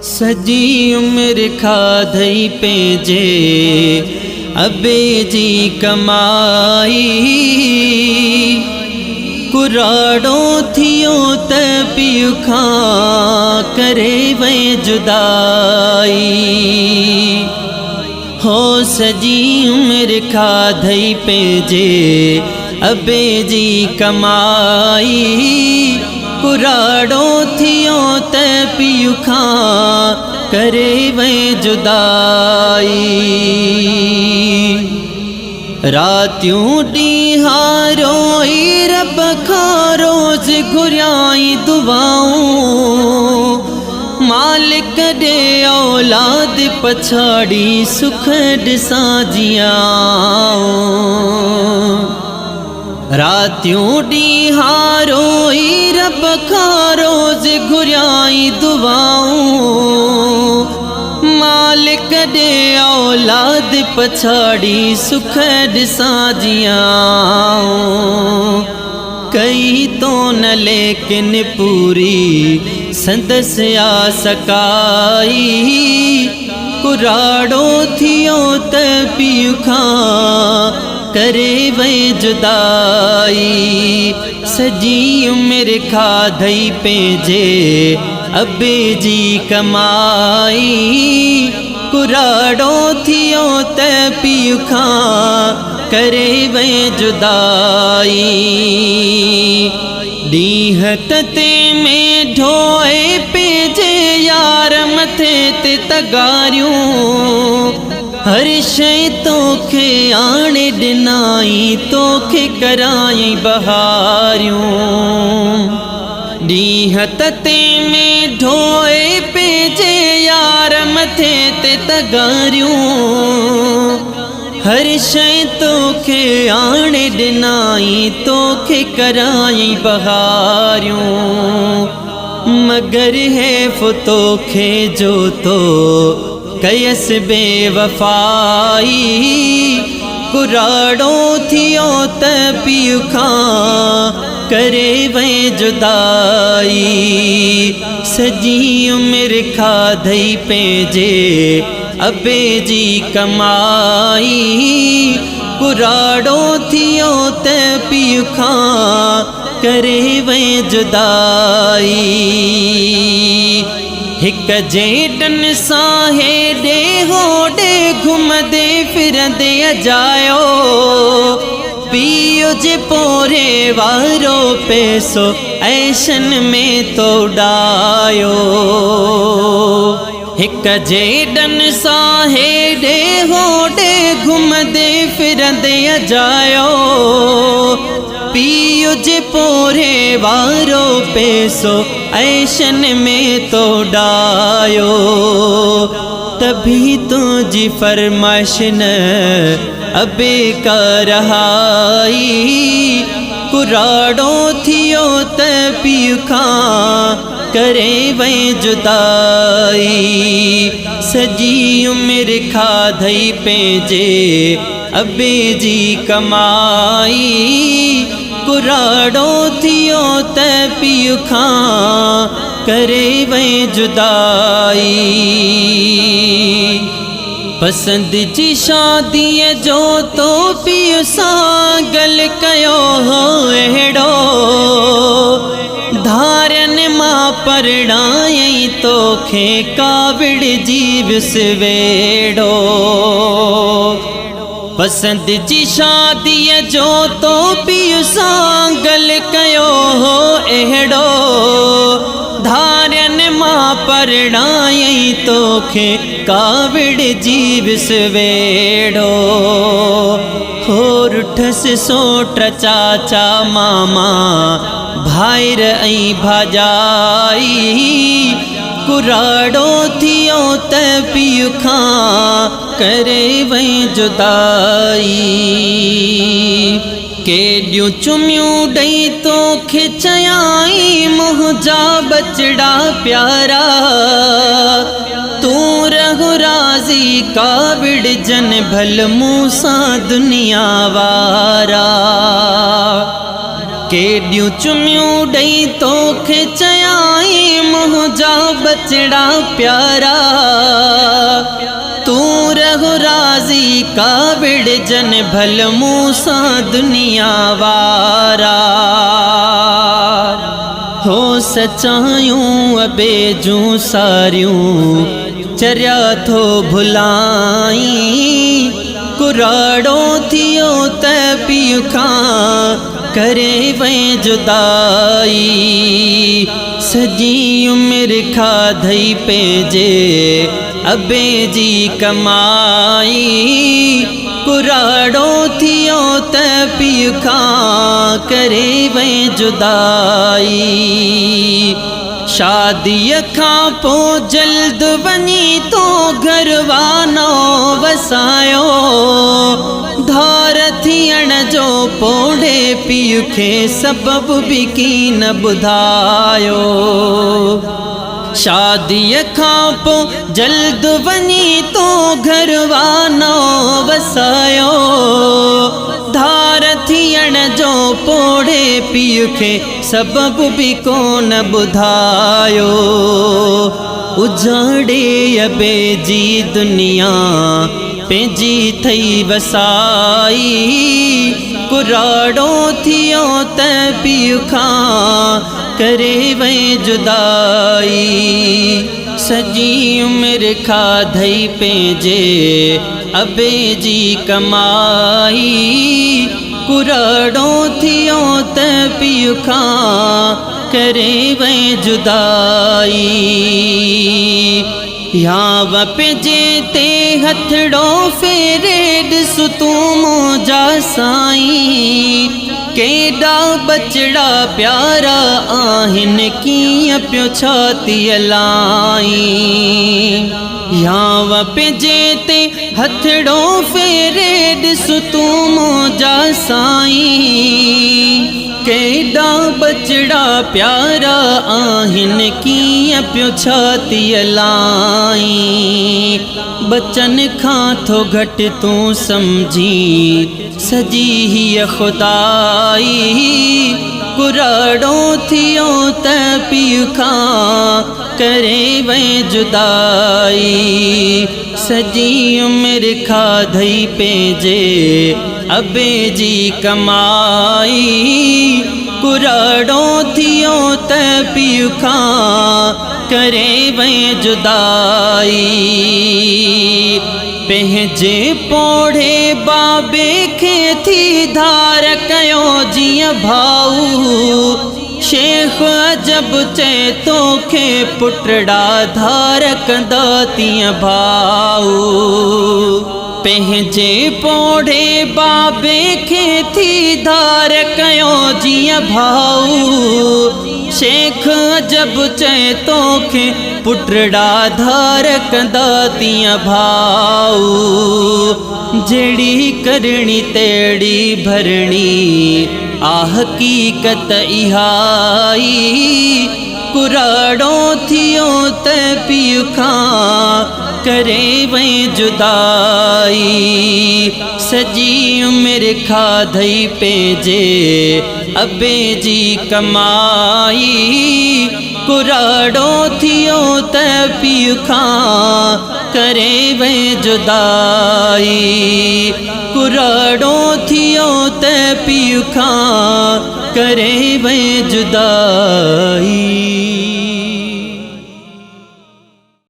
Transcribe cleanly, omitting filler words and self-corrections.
सजी उम्र खाधई पेंजे अबे जी कमाई, कुराड़ो थियो त पियु खां करे वे जुदाई। हो सजी उम्र खाधई पेंजे अबे जी कमाई, कुराड़ो थियो त पियु खां करे वे जुदाई। रातियों ॾींहां रोई रब खां रोज़ घुरियाई दुआऊं, मालिक दे औलाद पछाड़ी सुख ॾिसां जियाऊं। रातियों ॾींहां रोई रब खां रोज़ घुरियाई दुआऊं, मालिक दे औलाद पछाड़ी सुख ॾिसां जियाऊं। कई तो न लेकिन पूरी संदस आ सकाई, कुराड़ो थियो त पियु खां करे वे जुदाई। सजी उम्र खाधई पेंजे अबे जी कमाई, कुराड़ो थियो त पियु खां करे वे जुदाई। ॾींह तते में ढोए पेंजे यार मथे ते तगारियूं, हर शइ तोखे आणे ॾिनाई तोखे कराई बहारियूं। ॾींह तते में ढोए पेंजे यार मथे ते तगारियूं, हर शइ तोखे आणे ॾिनाई तोखे कराई बहारियूं। मगर हैफ़ तोखे जो तो कयस बेवफाई, कुराड़ो थियो त पियु खां करे वे जुदाई। सजी उम्र खाधई पेंजे अबे जी कमाई, कुराड़ो थियो त पियु खां करे वे जुदाई। हिक जेडन सां हेॾे होॾे घुमदे फिरंदे अजायो, पियो जे पोरे वारो पैसो ऐशन में तो उॾायो। हिक जेडन सां हेॾे होॾे घुमदे फिरंदे अजायो, पियो जे पोरे वारो पैसो ऐशन में तो उॾायो। तभी तुझी फरमाइश न अबे का रहाई, कुराड़ो थियो त पियु खां करे वे जुदाई। सजी उम्र खाधई पेंजे अबे जी कमाई, कुराड़ो थियो त पियु खां करे वे जुदाई। पसंद जी शादी जो तो पियु सां गल कयो हो अहिड़ो, धारन मां परणाई तोखे काविड़ जी विसवेड़ो। पसंद जी शादी जो तो पियु सां गल कयो हो अहिड़ो, धारन मां परणाई तोखे काविड़ जी विसवेड़ो। हो रुठस सोट चाचा मामा भाइर ऐं भाजाई, कुराड़ो थियो त पियु खां करे वे जुदाई। केॾियूं चुमियूं ॾेई तोखे चयाई मुंहिंजा बचड़ा प्यारा, तूं रहो राज़ी काविड़ जन भल मूंसां दुनिया वारा। केडियूं चुमियूं ॾई तोखे चयाई मुंहिंजा बचड़ा प्यारा तू रहो राज़ी काविड़ जन भल मूसां दुनिया वारा हो सचायूं अबे जूं सारियूं चरिया थो भुलाई कुराड़ो थियो त पीउ खां करे वै जुदाई सजी उमिरि खाधई पंहिंजे अबे जी कमाई कुराड़ो थियो त पीउ खां करे वै जुदाई शादीअ खां पोइ जल्द वञी तो घरवानो वसायो धार थियण जो पोड़े पीउ खे सबबु बि कीन ॿुधायो शादीअ खां पोइ जल्द वञी तो घरवानो वसायो धार थियण जो पोड़े पीउ खे सबबु बि कोन ॿुधायो उजाड़े अबे जी दुनिया पंहिंजी थई वसाई कुराड़ो थियो त पीउ खां करे वै जुदाई सजी उमिरि खाधई पंहिंजे अबे जी कमाई कुराड़ो थियो त पीउ खां करे वै जुदाई याव पंहिंजे ते हथड़ो फेरे ॾिस तूं मुंहिंजा साईं केॾा बचड़ा प्यारा आहिनि कीअं पियो छाती लाई याव पंहिंजे ते हथड़ो फेरे ॾिस तूं मुंहिंजा साईं केॾा बचड़ा प्यारा आहिनि कीअं पियो छाती लाई बचन खां थो घटि तूं सम्झी सजी हीअ खुदाई कुराड़ो थियो त पीउ खां करे वै जुदाई सजी उमिरि खाधई पंहिंजे अबे जी कमाई कुराड़ो थियो त पीउ खां करे वै जुदाई पंहिंजे पोड़े बाबे खे थी धार कयो जीअं भाऊ शेख अजब चए तोखे पुटड़ा धार कंदा तीअं भाऊ पंहिंजे पोड़े बाबे खे थी धार कयो जीअं भाऊ शेख अजब चए तोखे पुटड़ा धार कंदा तीअं भाऊ जहिड़ी करणी तहिड़ी भरणी आ हकीकत इहाई कुराड़ो थियो त पीउ खां करे वै जुदाई सजी उमिरि खाधई पंहिंजे अबे जी कमाई कुराड़ो थियो त पीउ खां करे वै जुदाई कुराड़ो थियो त पीउ खां करे वै जुदाई।